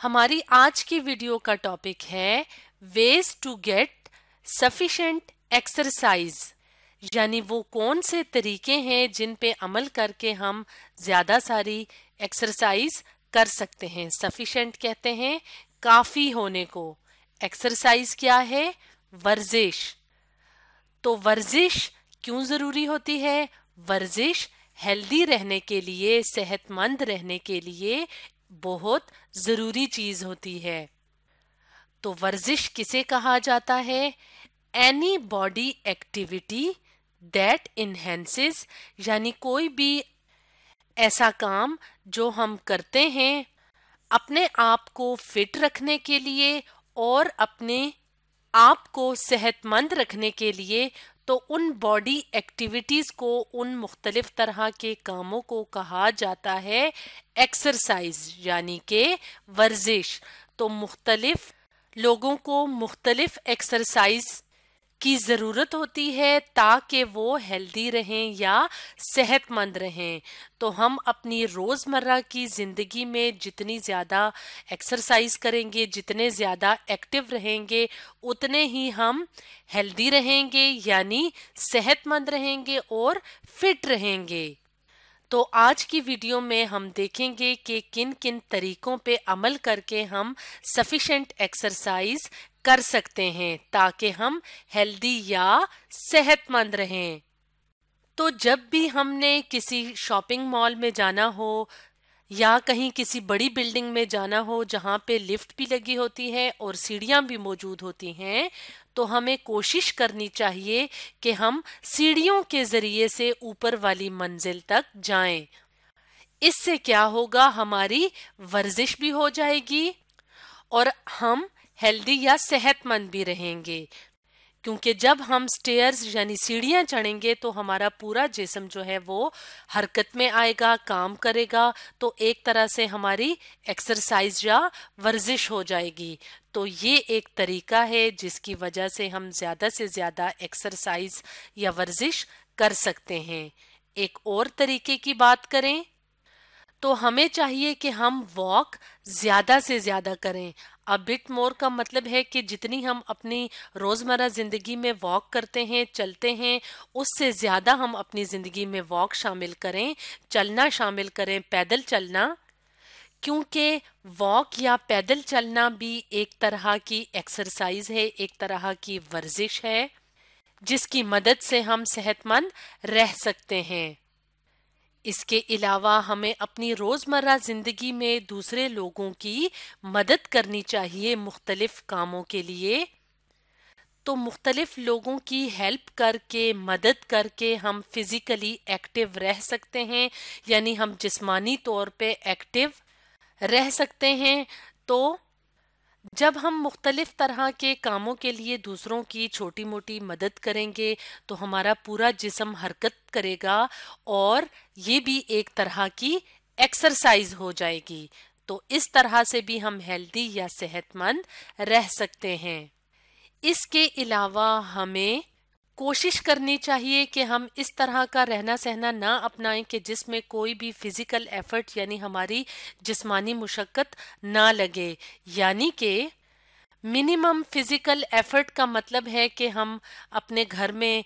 हमारी आज की वीडियो का टॉपिक है ways to get sufficient exercise, यानी वो कौन से तरीके हैं जिन पे अमल करके हम ज्यादा सारी एक्सरसाइज कर सकते हैं। सफिशिएंट कहते हैं काफी होने को। एक्सरसाइज क्या है? वर्जिश। तो वर्जिश क्यों जरूरी होती है? वर्जिश हेल्दी रहने के लिए, सेहतमंद रहने के लिए बहुत जरूरी चीज होती है। तो वर्जिश किसे कहा जाता है? Any body activity that enhances, यानी कोई भी ऐसा काम जो हम करते हैं अपने आप को फिट रखने के लिए और अपने आप को सेहतमंद रखने के लिए। तो उन बॉडी एक्टिविटीज को, उन मुख्तलिफ तरह के कामों को कहा जाता है एक्सरसाइज, यानी के वर्जिश। तो मुख्तलिफ लोगों को मुख्तलिफ एक्सरसाइज की जरूरत होती है ताकि वो हेल्दी रहें या सेहतमंद रहें। तो हम अपनी रोजमर्रा की जिंदगी में जितनी ज्यादा एक्सरसाइज करेंगे, जितने ज्यादा एक्टिव रहेंगे, उतने ही हम हेल्दी रहेंगे, यानी सेहतमंद रहेंगे और फिट रहेंगे। तो आज की वीडियो में हम देखेंगे कि किन किन तरीकों पे अमल करके हम सफिशिएंट एक्सरसाइज कर सकते हैं ताकि हम हेल्दी या सेहतमंद रहें। तो जब भी हमने किसी शॉपिंग मॉल में जाना हो या कहीं किसी बड़ी बिल्डिंग में जाना हो जहाँ पे लिफ्ट भी लगी होती है और सीढ़ियाँ भी मौजूद होती हैं, तो हमें कोशिश करनी चाहिए कि हम सीढ़ियों के जरिए से ऊपर वाली मंजिल तक जाएं। इससे क्या होगा? हमारी वर्जिश भी हो जाएगी और हम हेल्दी या सेहतमंद भी रहेंगे। क्योंकि जब हम स्टेयर्स यानी सीढ़ियां चढ़ेंगे तो हमारा पूरा जिस्म जो है वो हरकत में आएगा, काम करेगा। तो एक तरह से हमारी एक्सरसाइज या वर्जिश हो जाएगी। तो ये एक तरीका है जिसकी वजह से हम ज्यादा से ज्यादा एक्सरसाइज या वर्जिश कर सकते हैं। एक और तरीके की बात करें तो हमें चाहिए कि हम वॉक ज्यादा से ज्यादा करें। अ बिट मोर का मतलब है कि जितनी हम अपनी रोजमर्रा जिंदगी में वॉक करते हैं, चलते हैं, उससे ज्यादा हम अपनी जिंदगी में वॉक शामिल करें, चलना शामिल करें, पैदल चलना। क्योंकि वॉक या पैदल चलना भी एक तरह की एक्सरसाइज है, एक तरह की वर्जिश है जिसकी मदद से हम सेहतमंद रह सकते हैं। इसके अलावा हमें अपनी रोजमर्रा जिंदगी में दूसरे लोगों की मदद करनी चाहिए मुख्तलिफ कामों के लिए। तो मुख्तलिफ लोगों की हेल्प करके, मदद करके हम फिजिकली एक्टिव रह सकते हैं, यानी हम जिस्मानी तौर पे एक्टिव रह सकते हैं। तो जब हम मुख्तलिफ तरह के कामों के लिए दूसरों की छोटी मोटी मदद करेंगे तो हमारा पूरा जिस्म हरकत करेगा और ये भी एक तरह की एक्सरसाइज हो जाएगी। तो इस तरह से भी हम हेल्दी या सेहतमंद रह सकते हैं। इसके अलावा हमें कोशिश करनी चाहिए कि हम इस तरह का रहना सहना ना अपनाएं कि जिसमें कोई भी फिजिकल एफर्ट यानी हमारी जिस्मानी मुशक्कत ना लगे। यानी कि मिनिमम फिजिकल एफर्ट का मतलब है कि हम अपने घर में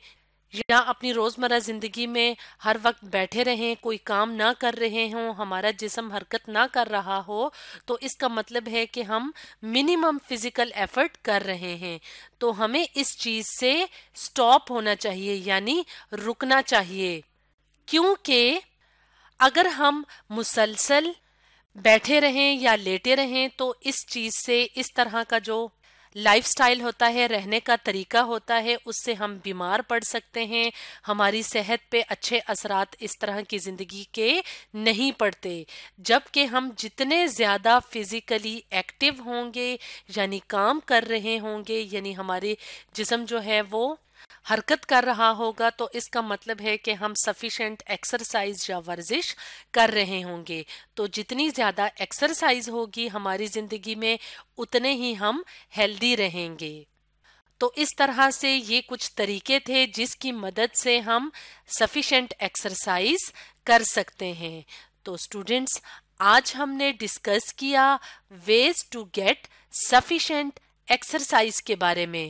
या अपनी रोजमर्रा जिंदगी में हर वक्त बैठे रहें, कोई काम ना कर रहे हों, हमारा जिस्म हरकत ना कर रहा हो। तो इसका मतलब है कि हम मिनिमम फिजिकल एफर्ट कर रहे हैं। तो हमें इस चीज से स्टॉप होना चाहिए, यानी रुकना चाहिए। क्योंकि अगर हम मुसलसल बैठे रहें या लेटे रहें तो इस चीज से, इस तरह का जो लाइफस्टाइल होता है, रहने का तरीका होता है, उससे हम बीमार पड़ सकते हैं। हमारी सेहत पे अच्छे असरात इस तरह की जिंदगी के नहीं पड़ते। जबकि हम जितने ज्यादा फिजिकली एक्टिव होंगे, यानी काम कर रहे होंगे, यानी हमारे जिस्म जो है वो हरकत कर रहा होगा, तो इसका मतलब है कि हम सफिशिएंट एक्सरसाइज या वर्जिश कर रहे होंगे। तो जितनी ज्यादा एक्सरसाइज होगी हमारी जिंदगी में, उतने ही हम हेल्दी रहेंगे। तो इस तरह से ये कुछ तरीके थे जिसकी मदद से हम सफिशिएंट एक्सरसाइज कर सकते हैं। तो स्टूडेंट्स, آج ہم نے ڈسکس کیا ways to get sufficient exercise کے بارے میں.